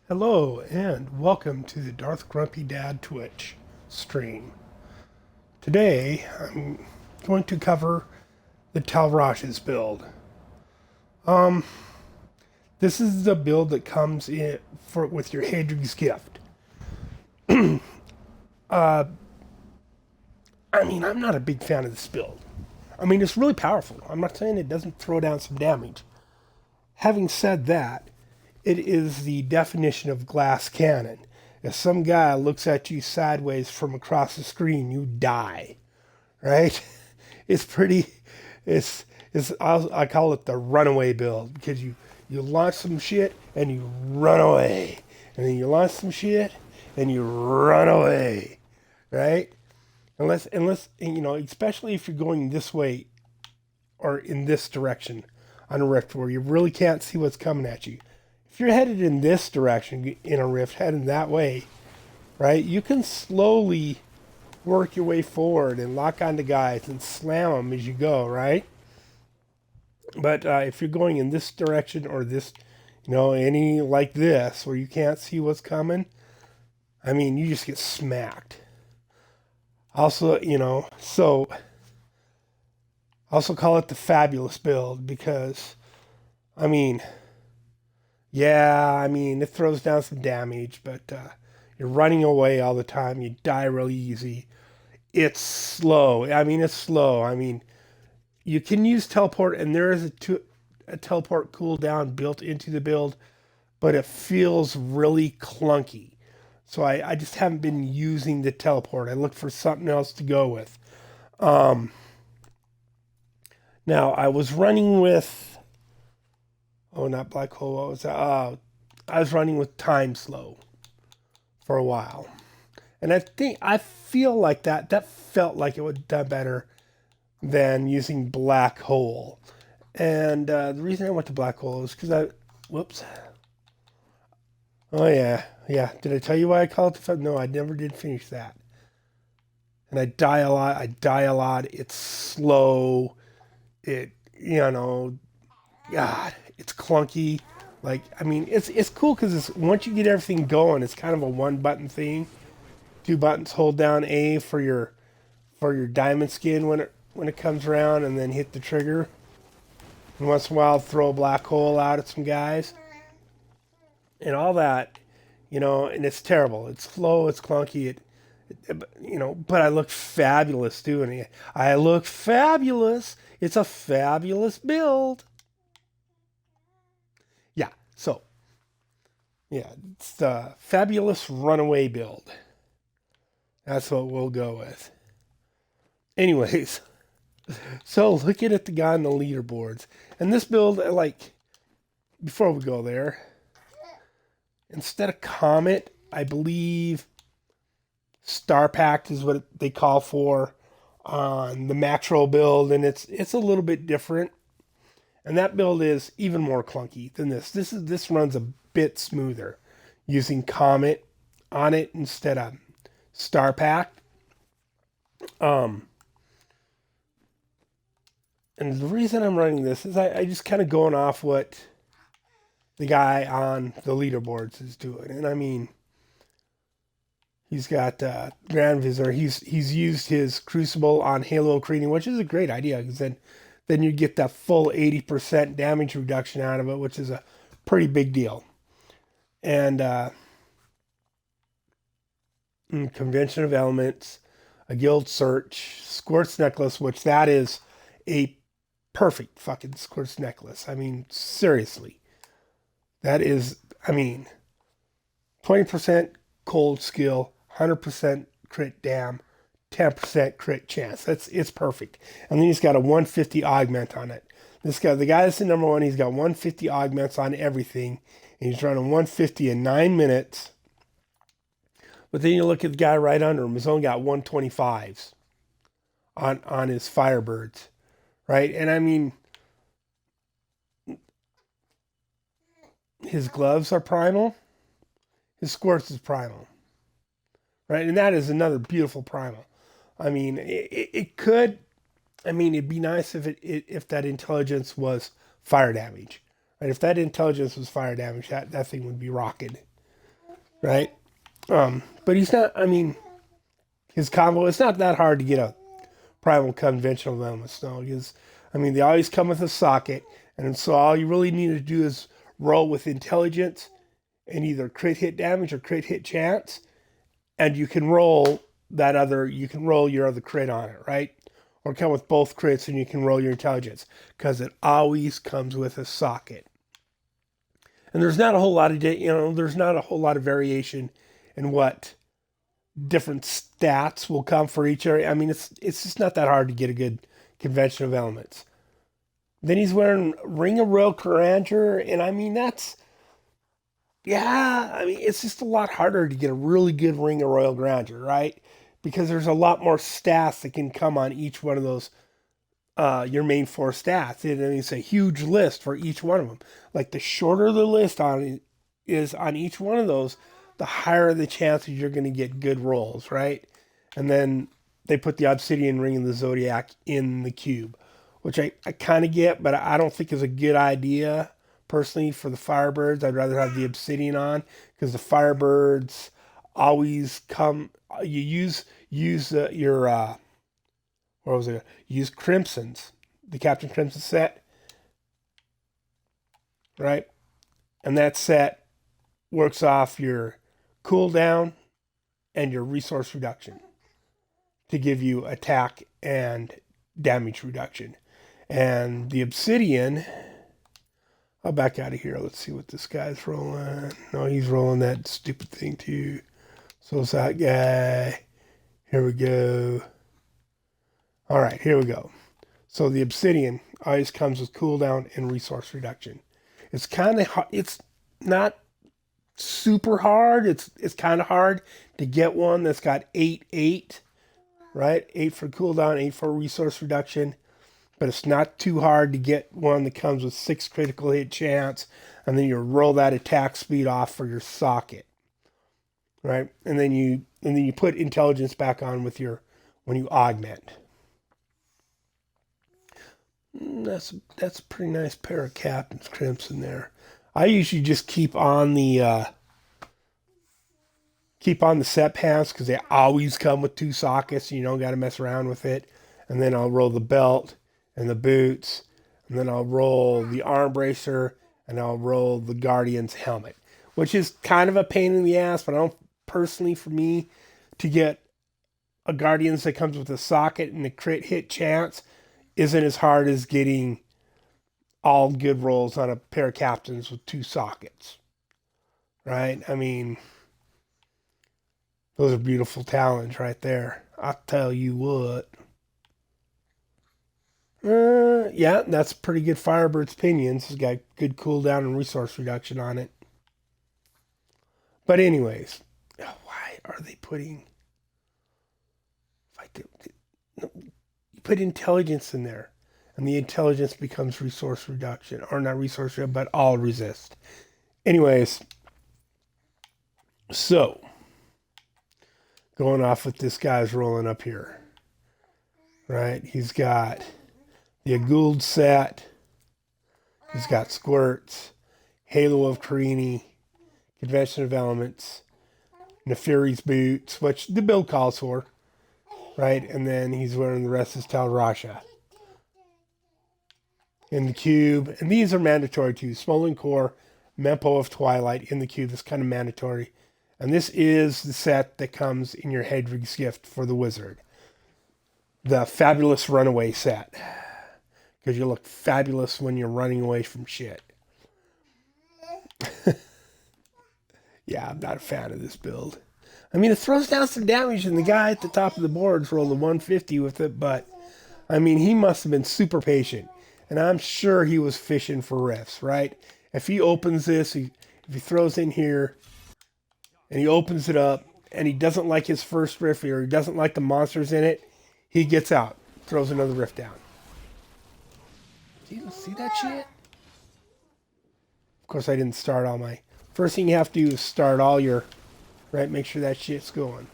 Hello and welcome to the Darth Grumpy Dad Twitch stream. Today I'm going to cover the Talrash's build. Um, this is the build that comes in with your Hadrig's Gift. I'm not a big fan of this build. It's really powerful. I'm not saying it doesn't throw down some damage. Having said that, it is the definition of glass cannon. If some guy looks at you sideways from across the screen, you die, right? It's pretty. I call it the runaway build because you launch some shit and you run away, and then you launch some shit and you run away, right? Unless especially if you're going this way or in this direction on a rift where you really can't see what's coming at you. If you're headed in this direction in a rift, heading that way, right, you can slowly work your way forward and lock onto guys and slam them as you go, right? But if you're going in this direction or this, any like this where you can't see what's coming, you just get smacked. Also, also call it the fabulous build because, it throws down some damage, but you're running away all the time. You die really easy. It's slow. It's slow. You can use teleport, and there is a teleport cooldown built into the build, but it feels really clunky. So I just haven't been using the teleport. I looked for something else to go with. Now, I was running with, not Black Hole, what was that? I was running with Time Slow for a while. And I feel like that felt like it would have done better than using Black Hole. And the reason I went to Black Hole is because whoops. Oh, yeah. Yeah. Did I tell you why I called it? No, I never did finish that. And I die a lot. It's slow. God, it's clunky. It's cool because once you get everything going, it's kind of a one button thing. Two buttons, hold down A for your diamond skin when it comes around, and then hit the trigger. And once in a while, throw a black hole out at some guys, and all that. And it's terrible. It's slow. It's clunky. But I look fabulous doing it. I look fabulous. It's a fabulous build. Yeah, so, yeah, it's the fabulous runaway build. That's what we'll go with. Anyways, so looking at the guy on the leaderboards, and this build, before we go there, instead of Comet, I believe Star Pact is what they call for on the Maxroll build, and it's a little bit different. And that build is even more clunky than this. This runs a bit smoother using Comet on it instead of Star Pact. And the reason I'm running this is I just kind of going off what the guy on the leaderboards is doing. And he's got Grand Visitor. He's used his Crucible on Halo Creating, which is a great idea because then you get that full 80% damage reduction out of it, which is a pretty big deal. And Convention of Elements, a Guild Search, Squirt's Necklace, which that is a perfect fucking Squirt's Necklace. Seriously. That is, 20% cold skill, 100% crit dam, 10% crit chance. It's perfect. And then he's got a 150 augment on it. The guy that's the number one, he's got 150 augments on everything. And he's running 150 in 9 minutes. But then you look at the guy right under him, he's only got 125s on his Firebirds. Right? And his gloves are primal. His Squirts is primal. Right? And that is another beautiful primal. It could. It'd be nice if that intelligence was fire damage. Right? If that intelligence was fire damage, that thing would be rocking. right? But he's not. I mean, his combo. It's not that hard to get a primal conventional venomous snow. Because I mean, they always come with a socket, and so all you really need to do is roll with intelligence and either crit hit damage or crit hit chance, and you can roll you can roll your other crit on it, right? Or come with both crits and you can roll your intelligence because it always comes with a socket. And there's not a whole lot of there's not a whole lot of variation in what different stats will come for each area. I mean, it's just not that hard to get a good convention of elements. Then he's wearing Ring of Royal Grandeur, and I mean I mean it's just a lot harder to get a really good Ring of Royal Grandeur, right? Because there's a lot more stats that can come on each one of those your main four stats. And then it's a huge list for each one of them. Like the shorter the list on is on each one of those, the higher the chances you're going to get good rolls, right? And then they put the Obsidian Ring and the Zodiac in the cube, which I kind of get, but I don't think is a good idea personally for the Firebirds. I'd rather have the Obsidian on because the Firebirds always come. You use your what was it? Use Crimson's, the Captain Crimson set, right? And that set works off your cooldown and your resource reduction to give you attack and damage reduction. And the Obsidian, I'll back out of here. Let's see what this guy's rolling. No, he's rolling that stupid thing too. So it's that guy. Here we go. All right, here we go. So the Obsidian always comes with cooldown and resource reduction. It's kind of it's not super hard. It's kind of hard to get one that's got 8, right? 8 for cooldown, 8 for resource reduction. But it's not too hard to get one that comes with 6 critical hit chance, and then you roll that attack speed off for your socket, right? And then you put intelligence back on with your when you augment. That's a pretty nice pair of Captain's Crimson there. I usually just keep on the set pants because they always come with 2 sockets, and you don't got to mess around with it. And then I'll roll the belt and the boots, and then I'll roll the arm bracer, and I'll roll the Guardian's helmet, which is kind of a pain in the ass. But I don't personally, for me, to get a Guardian's that comes with a socket and a crit hit chance isn't as hard as getting all good rolls on a pair of captains with 2 sockets, right? I mean, those are beautiful talons right there. I'll tell you what. Yeah, that's pretty good Firebird's Pinions. It's got good cooldown and resource reduction on it. But anyways, why are they putting... You put intelligence in there, and the intelligence becomes resource reduction. Or not resource reduction, but all resist. Anyways, so... going off what this guy's rolling up here. Right? He's got the Aguld set. He's got Squirts, Halo of Carini, Convention of Elements, Nefari's Boots, which the build calls for. Right? And then he's wearing the rest of his Tal Rasha. In the cube. And these are mandatory too. Smoldering Core, Mempo of Twilight in the cube. That's kind of mandatory. And this is the set that comes in your Hedwig's Gift for the Wizard. The Fabulous Runaway set. Because you look fabulous when you're running away from shit. Yeah, I'm not a fan of this build. I mean, it throws down some damage, and the guy at the top of the board is rolling 150 with it, but, I mean, he must have been super patient. And I'm sure he was fishing for riffs, right? If he opens this, if he throws in here, and he opens it up, and he doesn't like his first riff, or he doesn't like the monsters in it, he gets out, throws another riff down. Do you even see that shit? Of course, I didn't start all my... First thing you have to do is start all your... Right, make sure that shit's going.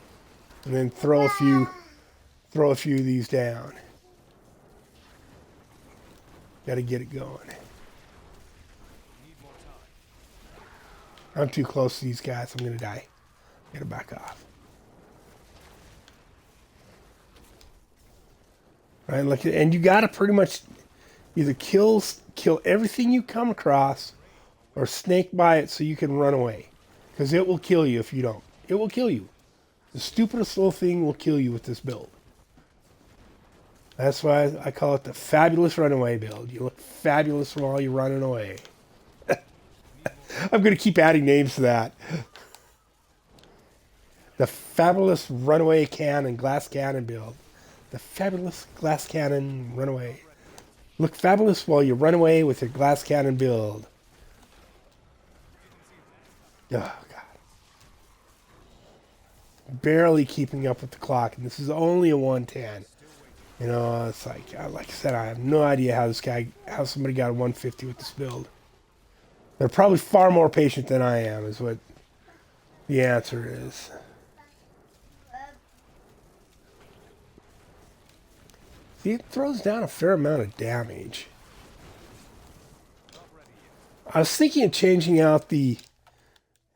And then throw a few of these down. Got to get it going. I'm too close to these guys. I'm going to die. Get it back off. Right, like, and you gotta pretty much either kill everything you come across, or snake by it so you can run away, because it will kill you if you don't. It will kill you. The stupidest little thing will kill you with this build. That's why I call it the fabulous runaway build. You look fabulous while you're running away. I'm going to keep adding names to that. The fabulous runaway cannon, glass cannon build. The fabulous glass cannon runaway. Look fabulous while you run away with your glass cannon build. Oh, God. Barely keeping up with the clock, and this is only a 110. You know, it's like I said, I have no idea how somebody got a 150 with this build. They're probably far more patient than I am, is what the answer is. See, it throws down a fair amount of damage. I was thinking of changing out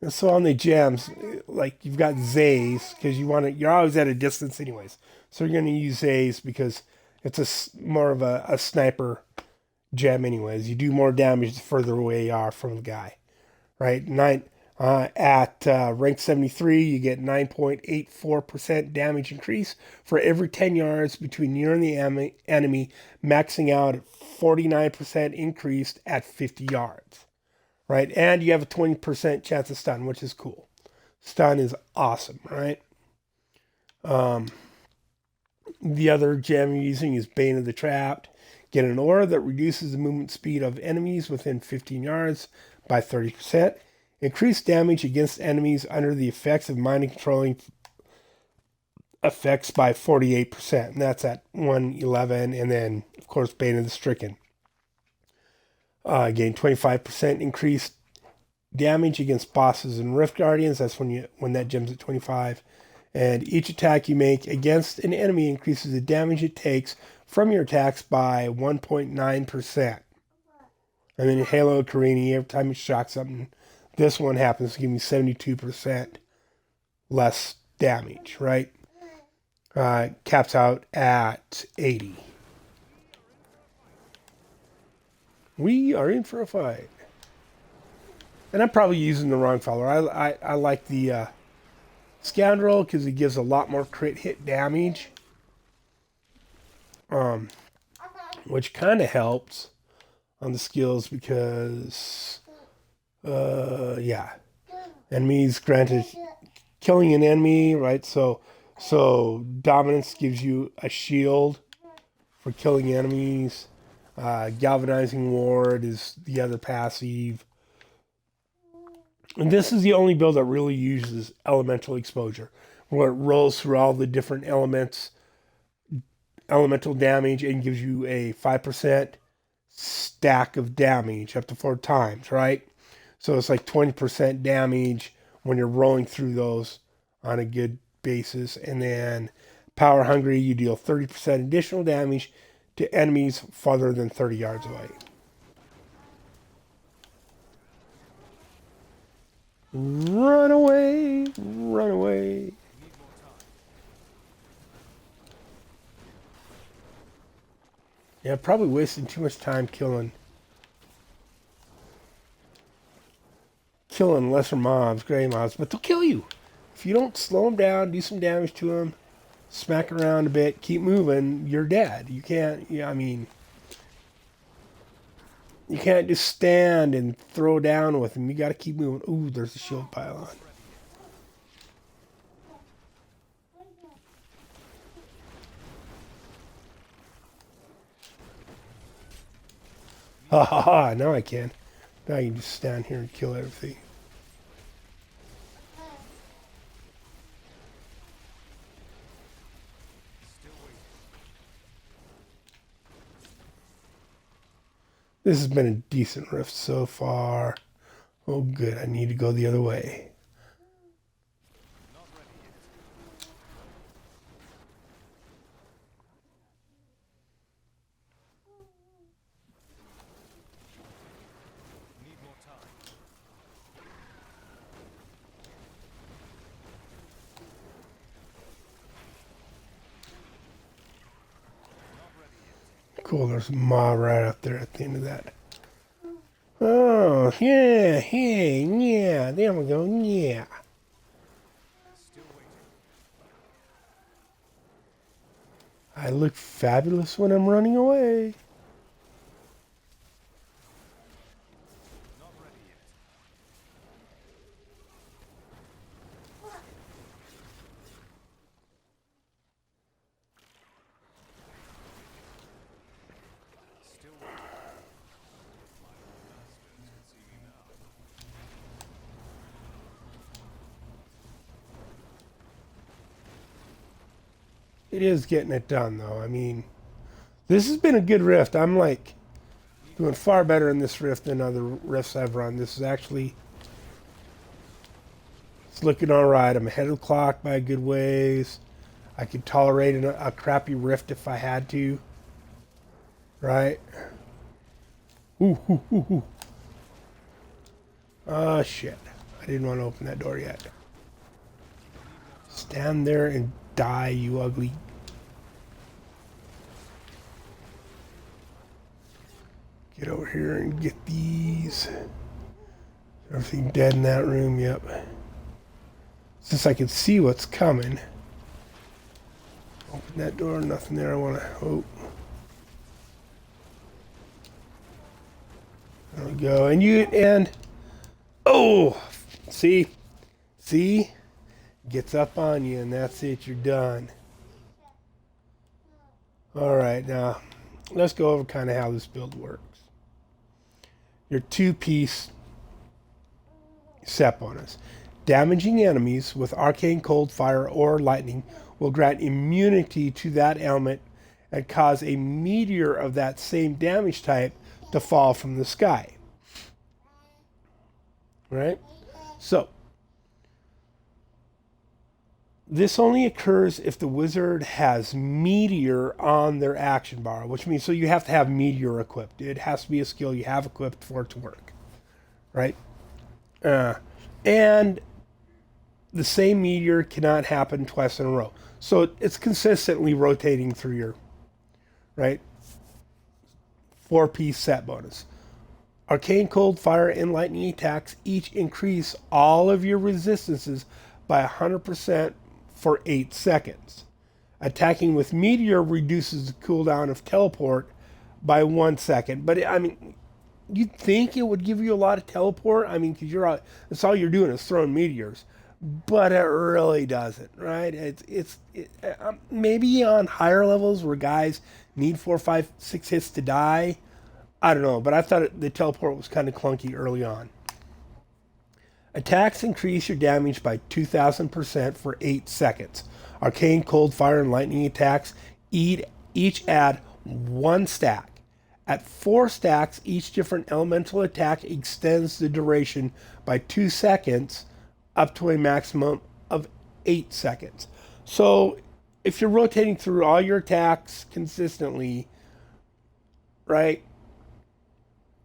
so on the gems, like you've got Zays, because you're always at a distance anyways. So you're going to use Zays because it's more of a sniper gem anyways. You do more damage the further away you are from the guy, right? At rank 73, you get 9.84% damage increase for every 10 yards between you and the enemy, maxing out at 49% increased at 50 yards, right? And you have a 20% chance of stun, which is cool. Stun is awesome, right? The other gem you're using is Bane of the Trapped. Get an aura that reduces the movement speed of enemies within 15 yards by 30%. Increase damage against enemies under the effects of mind controlling effects by 48%. And that's at 111. And then, of course, Bane of the Stricken. Gain 25% increased damage against bosses and Rift Guardians. That's when that gem's at 25. And each attack you make against an enemy increases the damage it takes from your attacks by 1.9%. And then Halo Karini, every time you shock something, this one happens to give me 72% less damage, right? Caps out at 80. We are in for a fight. And I'm probably using the wrong follower. I like the Scoundrel because it gives a lot more crit hit damage. Which kind of helps on the skills because, yeah. Enemies granted killing an enemy, right? So Dominance gives you a shield for killing enemies. Galvanizing Ward is the other passive. And this is the only build that really uses elemental exposure, where it rolls through all the different elemental damage, and gives you a 5% stack of damage up to 4 times, right? So it's like 20% damage when you're rolling through those on a good basis. And then Power Hungry, you deal 30% additional damage to enemies farther than 30 yards away. Run away, run away. Yeah, probably wasting too much time killing lesser mobs, gray mobs, but they'll kill you. If you don't slow them down, do some damage to them, smack around a bit, keep moving, you're dead. You can't, you can't just stand and throw down with them. You got to keep moving. Ooh, there's a shield pylon. Ha ha ha, now I can. Now I can just stand here and kill everything. This has been a decent rift so far. Oh good, I need to go the other way. cool. There's a mob right up there at the end of that. Oh, yeah, hey, yeah. There we go, yeah. I look fabulous when I'm running away. It is getting it done, though. I mean, this has been a good rift. I'm like doing far better in this rift than other rifts I've run. This is actually, it's looking all right. I'm ahead of the clock by a good ways. I could tolerate a crappy rift if I had to. Right? Ooh, ooh, ooh, ooh. Oh, shit. I didn't want to open that door yet. Stand there and die, you ugly. Get over here and get these. Everything dead in that room, yep. Since I can see what's coming. Open that door, nothing there I want to... Oh. There we go. And... Oh! See? See? Gets up on you, and that's it. You're done. Alright, now, let's go over kind of how this build works. Your two-piece set bonus. Damaging enemies with arcane cold, fire, or lightning will grant immunity to that element and cause a meteor of that same damage type to fall from the sky. Right? So, this only occurs if the wizard has meteor on their action bar, which means so you have to have meteor equipped. It has to be a skill you have equipped for it to work. Right? And the same meteor cannot happen twice in a row. So it's consistently rotating through your, right? 4-piece set bonus. Arcane, cold, fire, and lightning attacks each increase all of your resistances by 100% for 8 seconds. Attacking with meteor reduces the cooldown of teleport by 1 second. But I mean, you'd think it would give you a lot of teleport. I mean, because that's all you're doing is throwing meteors. But it really doesn't, right? It's maybe on higher levels where guys need 4, 5, 6 hits to die. I don't know, but I thought the teleport was kind of clunky early on. Attacks increase your damage by 2,000% for 8 seconds. Arcane, cold, fire, and lightning attacks each add 1 stack. At 4 stacks, each different elemental attack extends the duration by 2 seconds up to a maximum of 8 seconds. So if you're rotating through all your attacks consistently, right,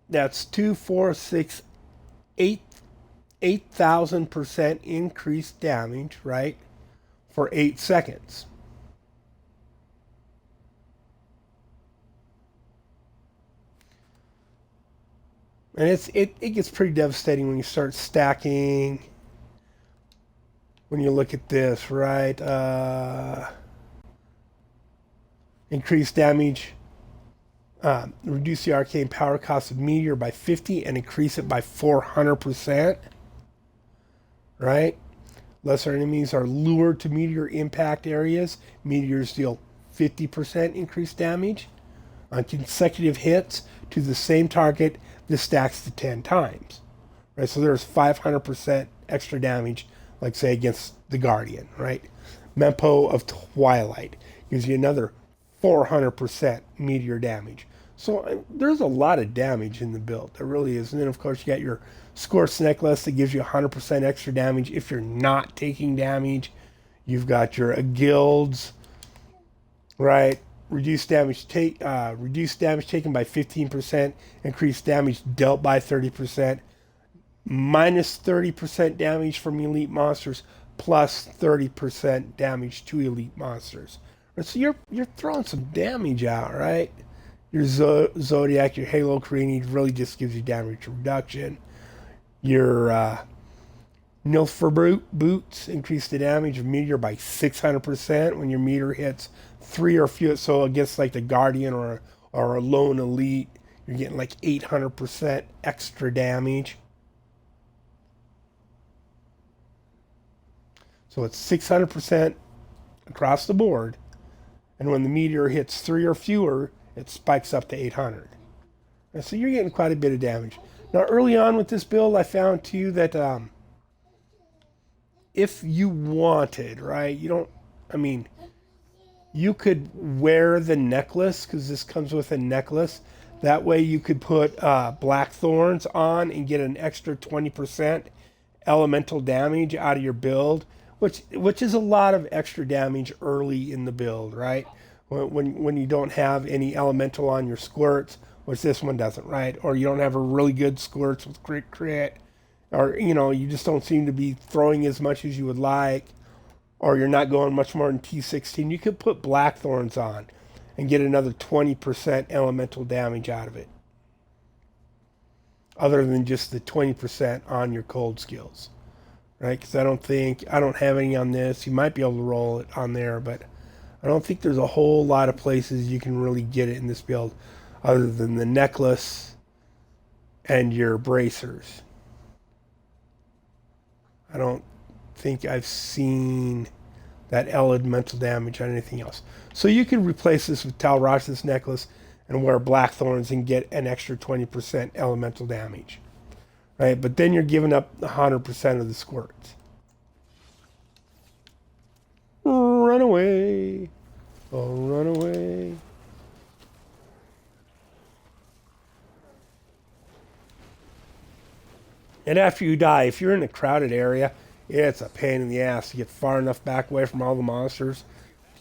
that's 2, 4, 6, 8,000% increased damage, right, for 8 seconds. And it gets pretty devastating when you start stacking. When you look at this, right? Increased damage. Reduce the arcane power cost of meteor by 50 and increase it by 400%. Right? Lesser enemies are lured to meteor impact areas. Meteors deal 50% increased damage. On consecutive hits to the same target, this stacks to 10 times. Right? So there's 500% extra damage, like say against the Guardian, right? Mempo of Twilight gives you another 400% meteor damage. So there's a lot of damage in the build. There really is. And then, of course, you got your Scorched Necklace that gives you 100% extra damage if you're not taking damage. You've got your Guilds, right? Reduced damage taken by 15%. Increased damage dealt by 30%. Minus 30% damage from elite monsters. Plus 30% damage to elite monsters. So you're throwing some damage out, right? Your Zodiac, your Halo Carini really just gives you damage reduction. Your Nilfer boots increase the damage of meteor by 600% when your meter hits 3 or fewer. So against like the Guardian or a lone elite, you're getting like 800% extra damage. So it's 600% across the board. And when the meteor hits 3 or fewer, it spikes up to 800. And so you're getting quite a bit of damage. Now, early on with this build, I found too that if you wanted, right, you don't, I mean, you could wear the necklace because this comes with a necklace. That way you could put black thorns on and get an extra 20% elemental damage out of your build, which is a lot of extra damage early in the build, right? When you don't have any elemental on your squirts, which this one doesn't, right? Or you don't have a really good squirts with crit, or you just don't seem to be throwing as much as you would like, or you're not going much more than T16. You could put blackthorns on and get another 20% elemental damage out of it, other than just the 20% on your cold skills, right? Because I don't have any on this. You might be able to roll it on there, but I don't think there's a whole lot of places you can really get it in this build other than the necklace and your bracers. I don't think I've seen that elemental damage on anything else. So you can replace this with Tal Rasha's necklace and wear blackthorns and get an extra 20% elemental damage, right? But then you're giving up 100% of the squirts. Run away. Oh, run away. And after you die, if you're in a crowded area, it's a pain in the ass to get far enough back away from all the monsters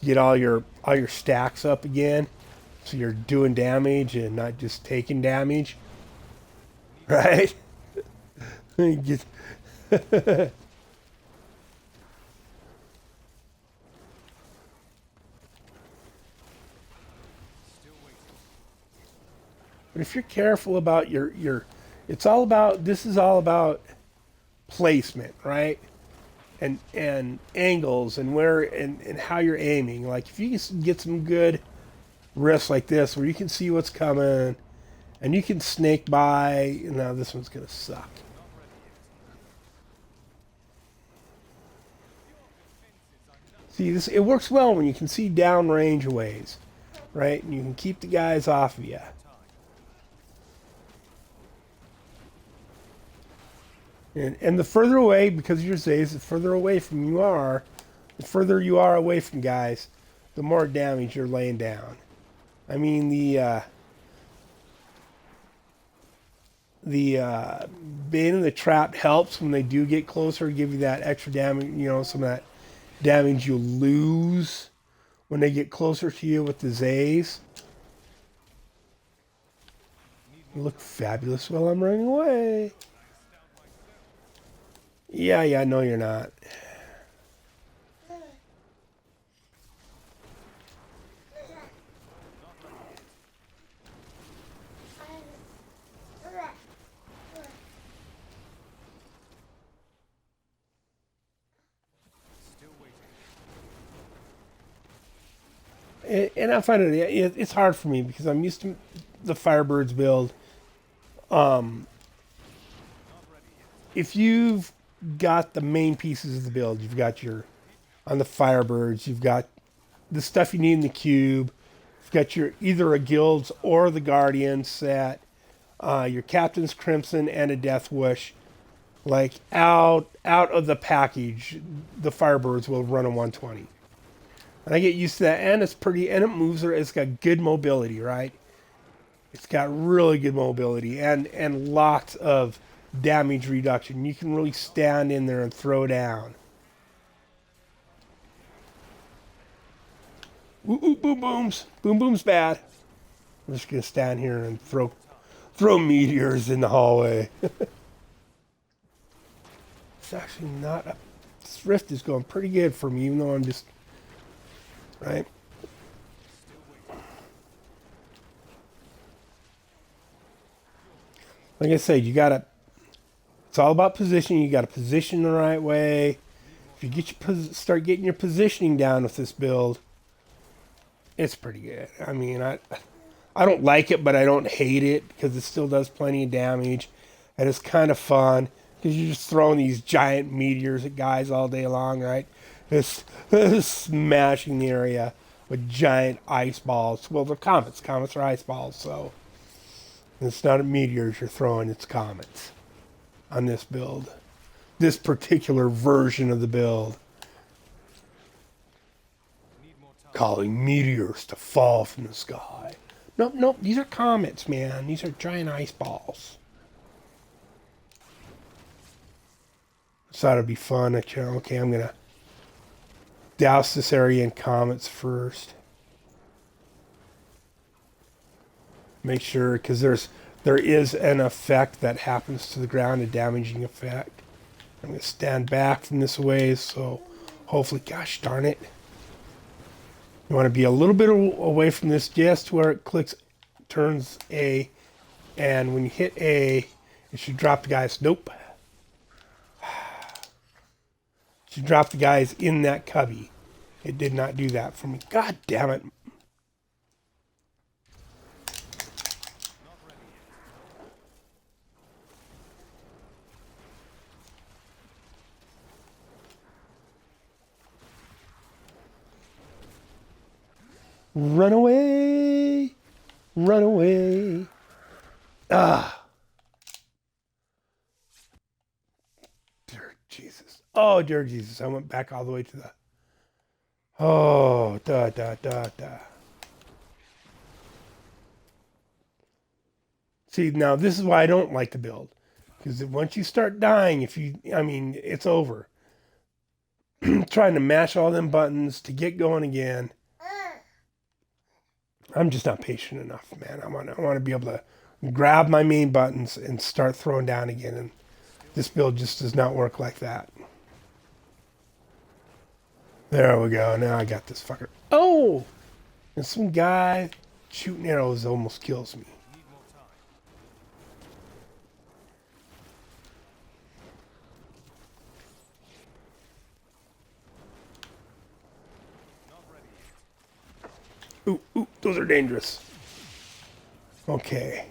to get all your stacks up again, so you're doing damage and not just taking damage, right? But if you're careful about it's all about, this is all about placement, right? And angles and where and how you're aiming. Like if you can get some good riffs like this where you can see what's coming and you can snake by, now this one's gonna suck. See this, it works well when you can see downrange ways, right? And you can keep the guys off of you. And the further away, because of your Zays, the further away from you are, the further you are away from guys, the more damage you're laying down. I mean, the Bane of the Trap helps when they do get closer, give you that extra damage, some of that damage you lose when they get closer to you with the Zays. You look fabulous while I'm running away. Yeah, no you're not. And I find it's hard for me because I'm used to the Firebirds build. If you've got the main pieces of the build, you've got on the Firebirds, you've got the stuff you need in the cube, you've got your either a Guilds or the Guardian set, your Captain's Crimson and a Death Wish. Like out of the package, the Firebirds will run a 120. And I get used to that, and it's pretty, and it moves, it's got good mobility, right? It's got really good mobility and lots of damage reduction. You can really stand in there and throw down. Ooh, ooh, boom booms. Boom boom's bad. I'm just gonna stand here and throw meteors in the hallway. It's actually not a, this rift is going pretty good for me, even though I'm just, right? Like I said, you gotta. It's all about positioning. You gotta position the right way. If you start getting your positioning down with this build, it's pretty good. I mean, I don't like it, but I don't hate it because it still does plenty of damage, and it's kind of fun because you're just throwing these giant meteors at guys all day long, right? Just smashing the area with giant ice balls. Well, they're comets. Comets are ice balls, so it's not meteors you're throwing; it's comets on this build. This particular version of the build, calling meteors to fall from the sky. Nope, nope, these are comets, man. These are giant ice balls. I thought it'd be fun. Okay, I'm gonna douse this area in comets first. Make sure, because there is an effect that happens to the ground, a damaging effect. I'm gonna stand back from this ways, so hopefully, gosh darn it. You want to be a little bit away from this just where it turns A, and when you hit A, it should drop the guys. Nope. It should drop the guys in that cubby. It did not do that for me. God damn it. Run away. Run away. Ah. Dear Jesus. Oh, dear Jesus. I went back all the way to the... Oh, da, da, da, da. See, now this is why I don't like to build. Because once you start dying, it's over. Trying to mash all them buttons to get going again. I'm just not patient enough, man. I want to be able to grab my main buttons and start throwing down again. And this build just does not work like that. There we go. Now I got this fucker. Oh! And some guy shooting arrows almost kills me. Ooh, ooh, those are dangerous. Okay.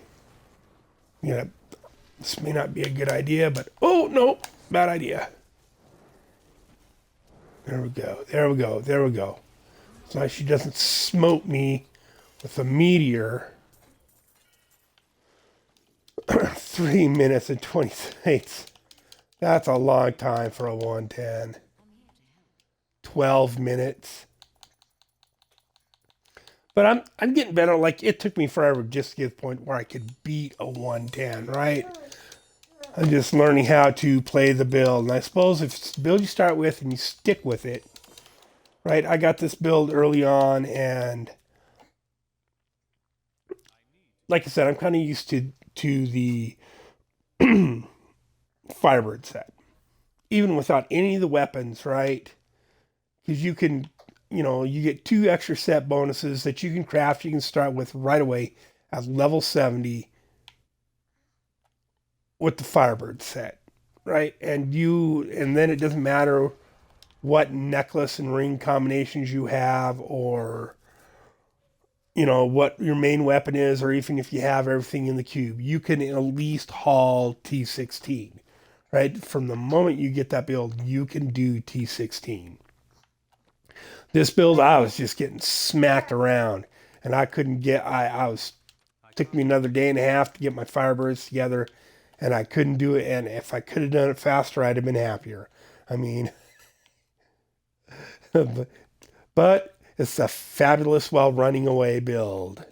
Yeah, this may not be a good idea, but oh no, bad idea. There we go. There we go. There we go. So she doesn't smoke me with a meteor. 3 minutes and 20 seconds. That's a long time for a 110. 12 minutes. But I'm getting better. Like, it took me forever just to get to the point where I could beat a 110, right? I'm just learning how to play the build. And I suppose if it's the build you start with and you stick with it, right? I got this build early on, and like I said, I'm kind of used to the Firebird set. Even without any of the weapons, right? Because you can, you get 2 extra set bonuses that you can craft. You can start with right away at level 70 with the Firebird set, right? And then it doesn't matter what necklace and ring combinations you have, or what your main weapon is, or even if you have everything in the cube, you can at least haul T16, right? From the moment you get that build, you can do T16. This build, I was just getting smacked around, and I couldn't get. Took me another day and a half to get my Firebirds together, and I couldn't do it. And if I could have done it faster, I'd have been happier. I mean, but it's a fabulous while running away build.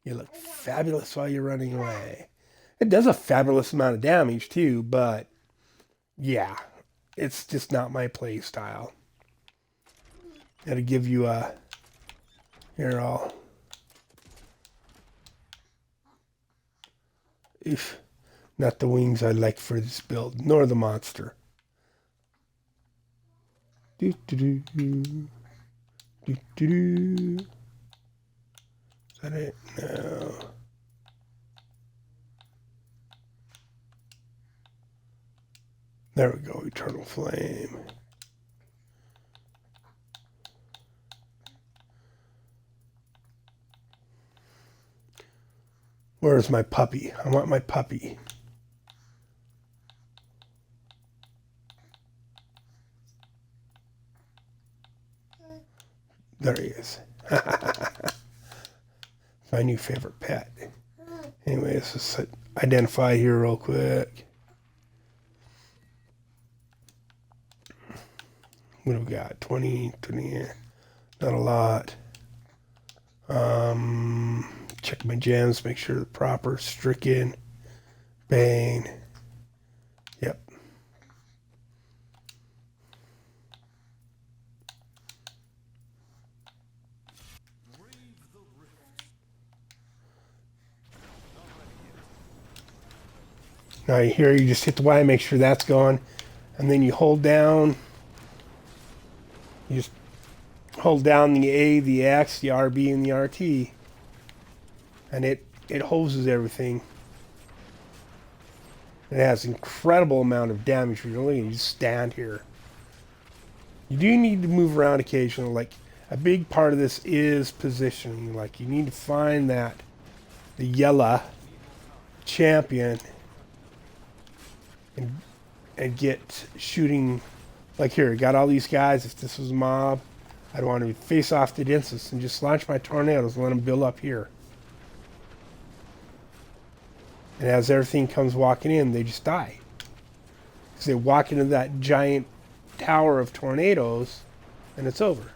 You look fabulous while you're running away. It does a fabulous amount of damage too, but yeah, it's just not my play style. Gotta give you a... Here, I'll... If not the wings I like for this build, nor the monster. Do do do do do do. Is that it? No. There we go, Eternal Flame. Where's my puppy? I want my puppy. There he is. My new favorite pet. Anyway, let's just identify here real quick. What do we got? 20, not a lot. Check my gems, make sure they're proper. Stricken, Bane. Yep. Now here you just hit the Y, make sure that's gone, and then you hold down. You just hold down the A, the X, the RB, and the RT, and it hoses everything. It has incredible amount of damage for you. You just stand here. You do need to move around occasionally. Like a big part of this is positioning. Like you need to find the yellow champion and get shooting. Like here, got all these guys. If this was a mob, I'd want to face off the distance and just launch my tornadoes and let them build up here. And as everything comes walking in, they just die. Because they walk into that giant tower of tornadoes, and it's over.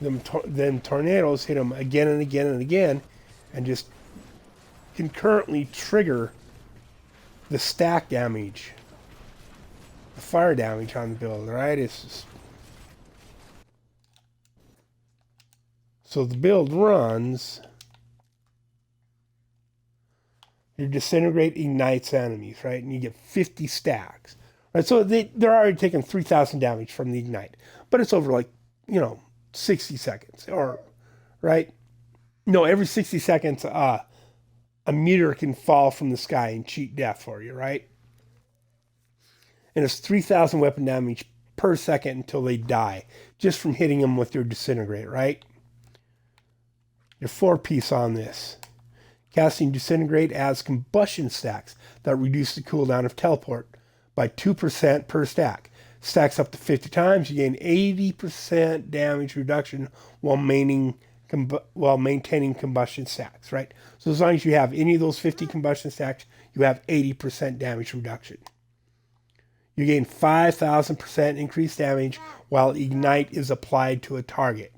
Then tornadoes hit them again and again and again, and just concurrently trigger the stack damage, the fire damage on the build, right? It's just... So the build runs... Your disintegrate ignites enemies, right? And you get 50 stacks. Right? So they're already taking 3,000 damage from the ignite. But it's over 60 seconds. Or, right? No, every 60 seconds, a meteor can fall from the sky and cheat death for you, right? And it's 3,000 weapon damage per second until they die. Just from hitting them with your disintegrate, right? Your 4-piece on this. Casting Disintegrate adds combustion stacks that reduce the cooldown of teleport by 2% per stack. Stacks up to 50 times, you gain 80% damage reduction while maintaining combustion stacks, right? So as long as you have any of those 50 combustion stacks, you have 80% damage reduction. You gain 5,000% increased damage while Ignite is applied to a target,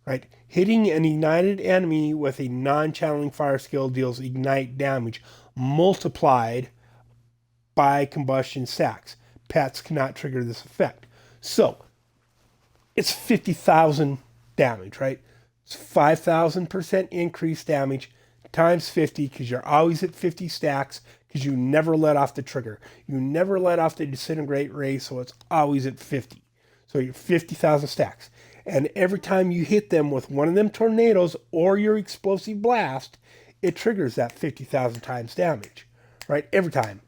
right? Hitting an ignited enemy with a non-channeling fire skill deals ignite damage multiplied by combustion stacks. Pets cannot trigger this effect. So, it's 50,000 damage, right? It's 5,000% increased damage times 50 because you're always at 50 stacks because you never let off the trigger. You never let off the disintegrate ray, so it's always at 50. So you're 50,000 stacks. And every time you hit them with one of them tornadoes or your explosive blast, it triggers that 50,000 times damage, right? Every time.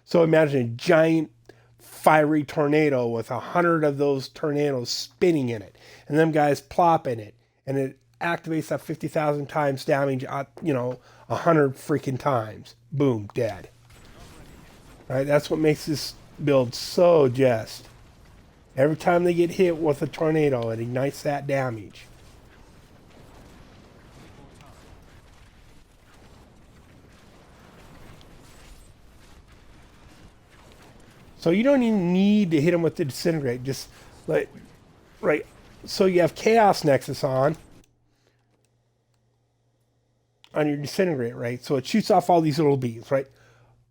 So imagine a giant fiery tornado with 100 of those tornadoes spinning in it. And them guys plop in it. And it activates that 50,000 times damage, 100 freaking times. Boom, dead. Right? That's what makes this build so just. Every time they get hit with a tornado, it ignites that damage. So you don't even need to hit them with the disintegrate. Just right. So you have Chaos Nexus on your disintegrate, right? So it shoots off all these little beams, right?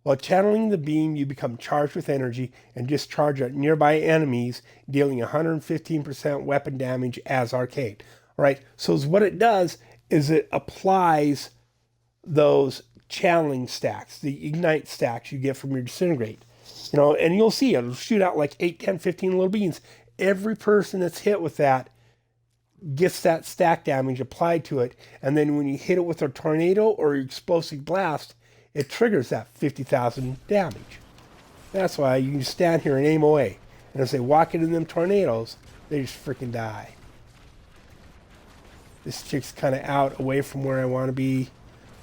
While channeling the beam, you become charged with energy and discharge at nearby enemies, dealing 115% weapon damage as arcade. Right? So what it does is it applies those channeling stacks, the ignite stacks you get from your disintegrate. And you'll see it'll shoot out like 8, 10, 15 little beams. Every person that's hit with that gets that stack damage applied to it. And then when you hit it with a tornado or your explosive blast, it triggers that 50,000 damage. That's why you can stand here and aim away. And as they walk into them tornadoes, they just freaking die. This chick's kind of out away from where I want to be.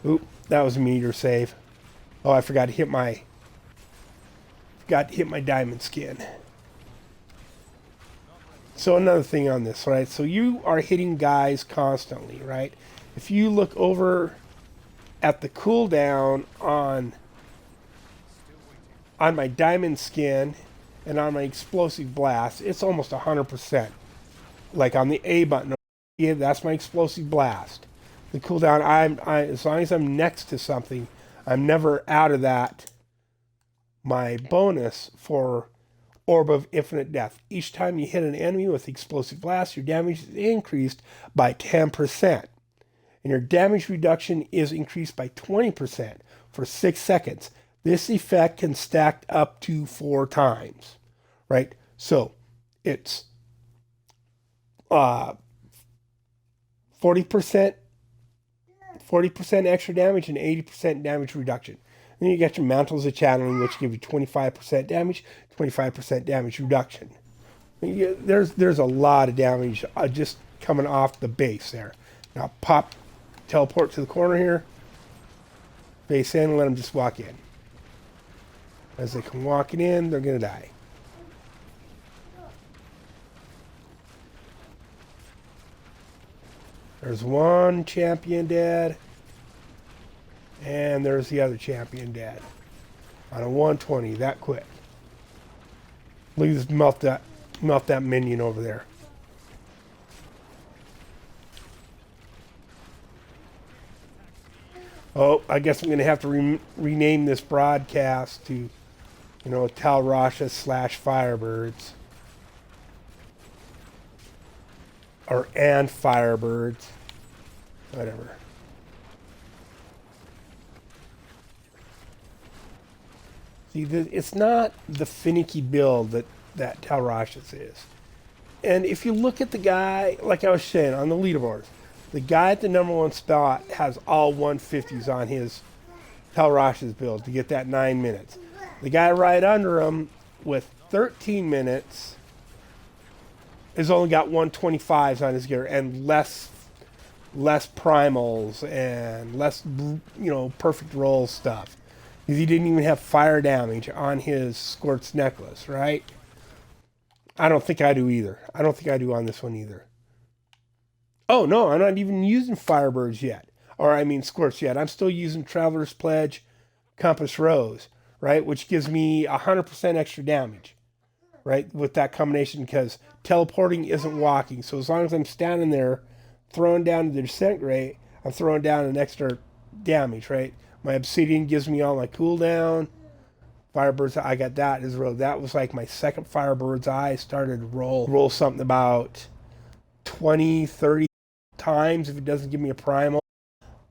Oop, that was a meteor save. Oh, I forgot to hit my diamond skin. So another thing on this, right? So you are hitting guys constantly, right? If you look over at the cooldown on my diamond skin and on my explosive blast, it's almost 100%. Like on the A button, yeah, that's my explosive blast. The cooldown, as long as I'm next to something, I'm never out of that. My bonus for Orb of Infinite Death. Each time you hit an enemy with explosive blast, your damage is increased by 10%. And your damage reduction is increased by 20% for 6 seconds. This effect can stack up to 4 times, right? So it's 40% extra damage and 80% damage reduction. Then you got your mantles of channeling, which give you 25% damage, 25% damage reduction. There's a lot of damage just coming off the base there. Now teleport to the corner here, face in, and let them just walk in. As they come walking in, they're gonna die. There's one champion dead. And there's the other champion dead. On a 120, that quick. Look at this, melt that minion over there. Oh, I guess I'm going to have to rename this broadcast to, Tal Rasha / Firebirds. And Firebirds. Whatever. See, it's not the finicky build that Tal Rasha's is. And if you look at the guy, like I was saying, on the leaderboards, the guy at the #1 spot has all 150s on his Tal Rasha's build to get that 9 minutes. The guy right under him with 13 minutes has only got 125s on his gear and less primals and less, perfect roll stuff. Because he didn't even have fire damage on his Squirt's necklace, right? I don't think I do either. I don't think I do on this one either. Oh, no, I'm not even using Firebirds yet. Squirts yet. I'm still using Traveler's Pledge, Compass Rose, right? Which gives me 100% extra damage, right? With that combination, because teleporting isn't walking. So as long as I'm standing there, throwing down the disintegrate, I'm throwing down an extra damage, right? My Obsidian gives me all my cooldown. Firebird's Eye, I got that as well. That was like my second Firebird's Eye. I started to roll something about 20, 30 times if it doesn't give me a primal.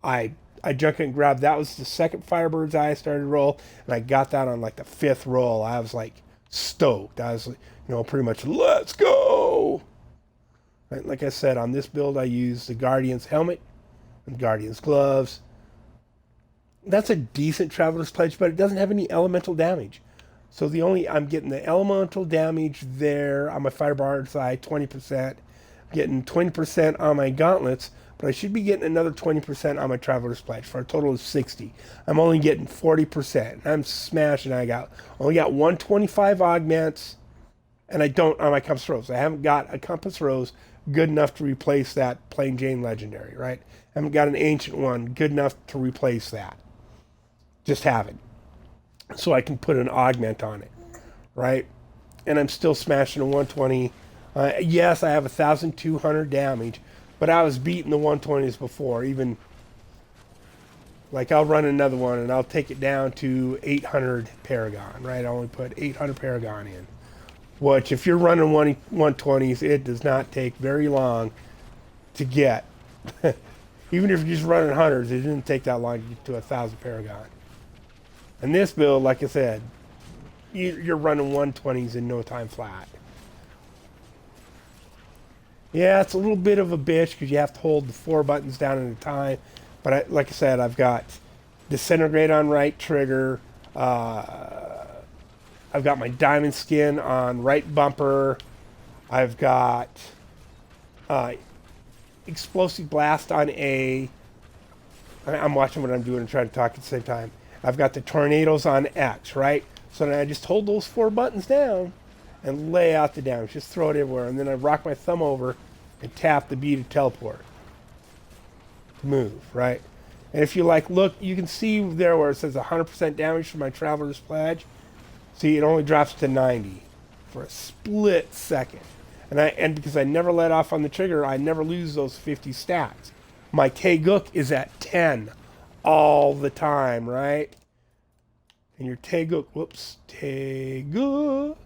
I junk and grab. That was the second Firebird's Eye I started to roll, and I got that on like the 5th roll. I was like stoked. I was, pretty much let's go. Right, like I said, on this build I use the Guardian's helmet and Guardian's gloves. That's a decent Traveler's Pledge, but it doesn't have any elemental damage. So I'm getting the elemental damage there on my Firebird's Eye, 20%. I'm getting 20% on my gauntlets, but I should be getting another 20% on my Traveler's Pledge for a total of 60. I'm only getting 40%. I'm smashing. Only got 125 augments, and I don't on my Compass Rose. I haven't got a Compass Rose good enough to replace that Plain Jane Legendary, right? I haven't got an Ancient one good enough to replace that. Just haven't. So I can put an augment on it, right? And I'm still smashing a 120. Yes, I have 1,200 damage, but I was beating the 120s before. Even, like, I'll run another one, and I'll take it down to 800 Paragon, right? I only put 800 Paragon in. Which, if you're running 120s, it does not take very long to get. Even if you're just running hundreds, it didn't take that long to get to 1,000 Paragon. And this build, like I said, you're running 120s in no time flat. Yeah, it's a little bit of a bitch because you have to hold the 4 buttons down at a time. But like I said, I've got disintegrate on right trigger. I've got my diamond skin on right bumper. I've got uh, explosive blast on A. I'm watching what I'm doing and trying to talk at the same time. I've got the tornadoes on X, right? So then I just hold those 4 buttons down and lay out the damage. Just throw it everywhere. And then I rock my thumb over and tap the B to teleport. Move, right? And if you like, look, you can see there where it says 100% damage for my Traveler's Pledge. See, it only drops to 90 for a split second. And because I never let off on the trigger, I never lose those 50 stacks. My Taegook is at 10 all the time, right? And your Taegook, Taegook,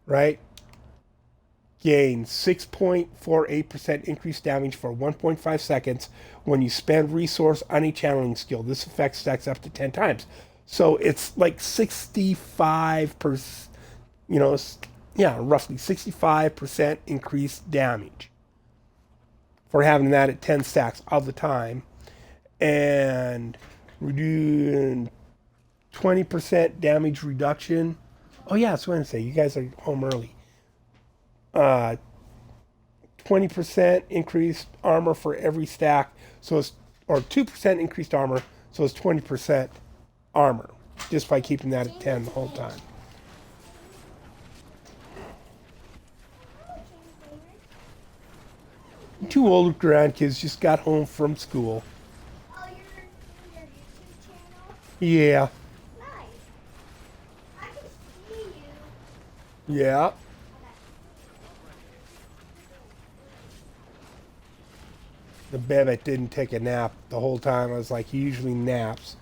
right? Gain 6.48% increased damage for 1.5 seconds when you spend resource on a channeling skill. This effect stacks up to 10 times. So it's like 65%, roughly 65% increased damage for having that at 10 stacks all the time. And we're doing 20% damage reduction. Oh yeah, it's Wednesday. You guys are home early. 20% increased armor for every stack. So it's, or 2% increased armor. So it's 20% armor just by keeping that at 10 the whole time. Two older grandkids just got home from school. Oh, you're doing your YouTube channel? Yeah. Nice. I can see you. Yeah. The Bebek didn't take a nap the whole time. I was like, he usually naps.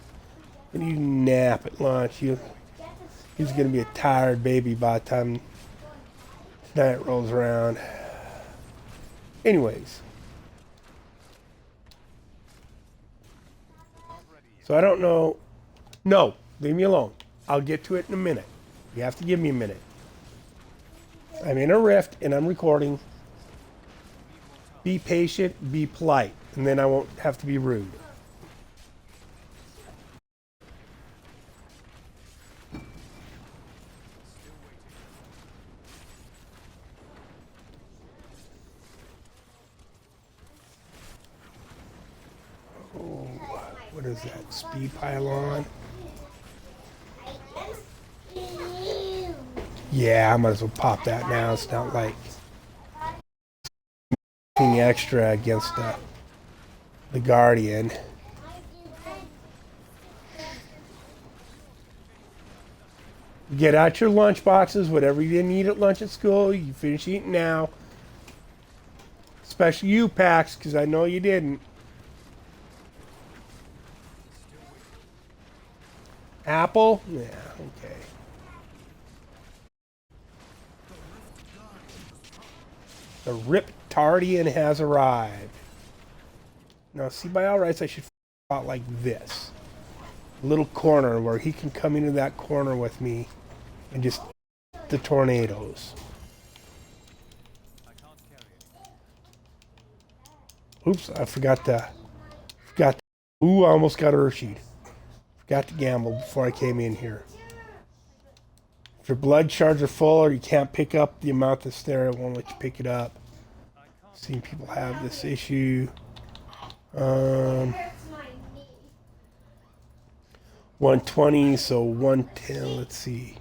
And you nap at lunch. He's going to be a tired baby by the time night rolls around. Anyways. So I don't know. No, leave me alone. I'll get to it in a minute. You have to give me a minute. I'm in a rift and I'm recording. Be patient, be polite, and then I won't have to be rude. Oh, what is that? Speed pylon? Yeah, I might as well pop that now. It's not like anything extra against the Guardian. Get out your lunch boxes, whatever you didn't eat at lunch at school, you finish eating now. Especially you, Pax, because I know you didn't. Apple? Yeah, okay. The Riptardian has arrived. Now, see, by all rights, I should out like this. A little corner where he can come into that corner with me and just the tornadoes. Oops, I forgot to. Ooh, I almost got Urshied. Forgot to gamble before I came in here. If your blood shards are full or you can't pick up the amount that's there, it won't let you pick it up. Seeing people have this issue. 120, so 110, let's see.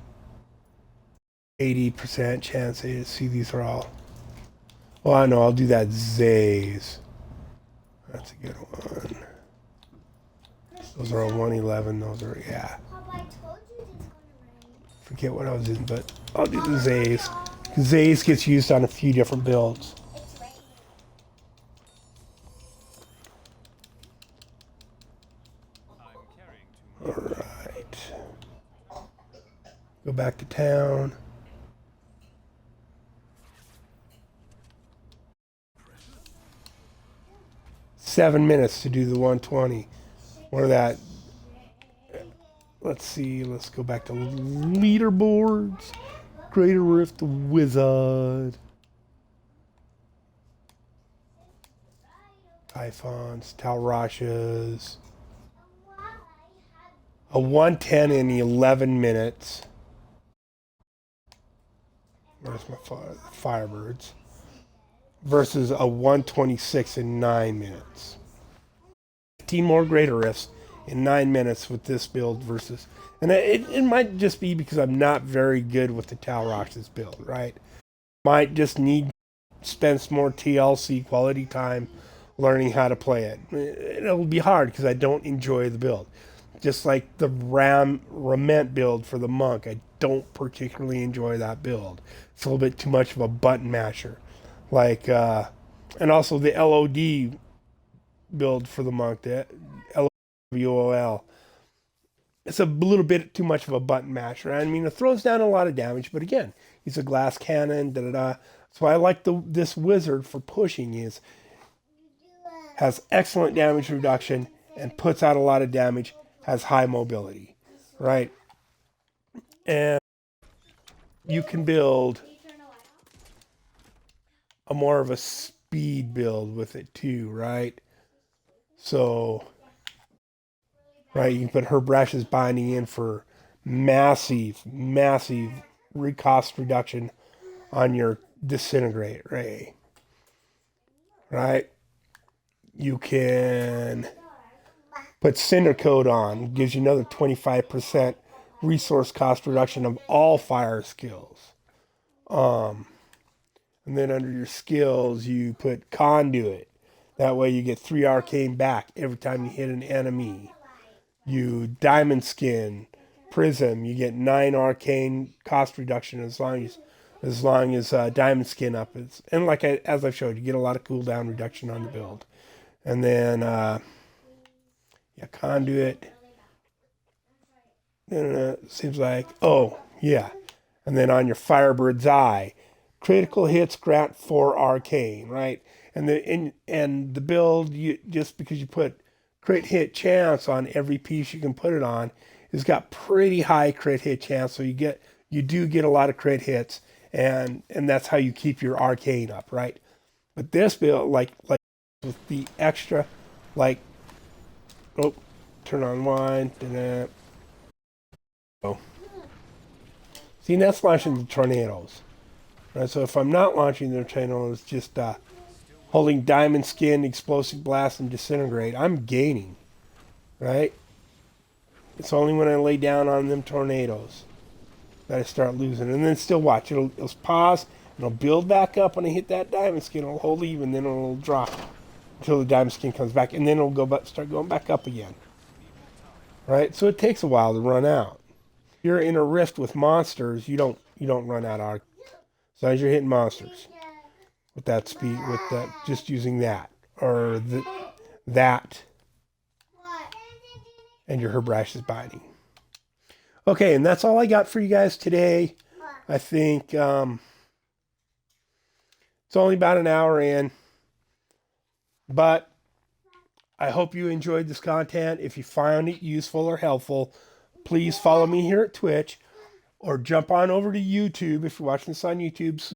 80% chance. See, these are all. Oh, I know, I'll do that Zays. That's a good one. Those are all 111. Those are, yeah. Forget what I was in, but I'll do the Zays. Zays gets used on a few different builds. Alright. Go back to town. Seven minutes to do the 120. Or that. Let's see. Let's go back to leaderboards. Greater Rift Wizard. Typhons, Talrashas. a 110 in 11 minutes. Where's my Firebirds? Versus a 126 in 9 minutes. 15 more greater rifts in 9 minutes with this build versus. And it might just be because I'm not very good with the Talrox's build, right? Might just need to spend some more TLC quality time learning how to play it. It'll be hard because I don't enjoy the build. Just like the Rament build for the Monk, I don't particularly enjoy that build. It's a little bit too much of a button masher. Like, and also the LOD build for the Monk, the LOWOL. It's a little bit too much of a button masher. I mean, it throws down a lot of damage, but again, he's a glass cannon, da da da. So I like this wizard for pushing. Has excellent damage reduction and puts out a lot of damage. Has high mobility, right? And you can build a more of a speed build with it too, right? So, right, you can put her Rash's binding in for massive cost reduction on your disintegrate ray, right? You can put Cinder Code on, gives you another 25% resource cost reduction of all fire skills. And then under your skills, you put Conduit. That way you get 3 arcane back every time you hit an enemy. You Diamond Skin, Prism, you get 9 arcane cost reduction as long as Diamond Skin up is. And as I've showed, you get a lot of cooldown reduction on the build. And then Conduit. Seems like, oh yeah. And then on your Firebird's Eye, critical hits grant 4 arcane, right? And the build, just because you put crit hit chance on every piece you can put it on, has got pretty high crit hit chance. So you do get a lot of crit hits, and that's how you keep your arcane up, right? But this build, like with the extra, turn on wine. Oh, see, that's launching the tornadoes. Right, so if I'm not launching the tornadoes, just holding Diamond Skin, Explosive Blast, and Disintegrate, I'm gaining, right? It's only when I lay down on them tornadoes that I start losing. And then still watch. It'll pause, and it'll build back up when I hit that Diamond Skin. It'll hold even, then it'll drop until the Diamond Skin comes back, and then it'll start going back up again. Right? So it takes a while to run out. If you're in a rift with monsters, you don't run out of as long as you're hitting monsters with that speed, just using that or that, and your Herbrash's binding. Okay, and that's all I got for you guys today. I think it's only about an hour in, but I hope you enjoyed this content. If you found it useful or helpful, please follow me here at Twitch or jump on over to YouTube if you're watching this on YouTube.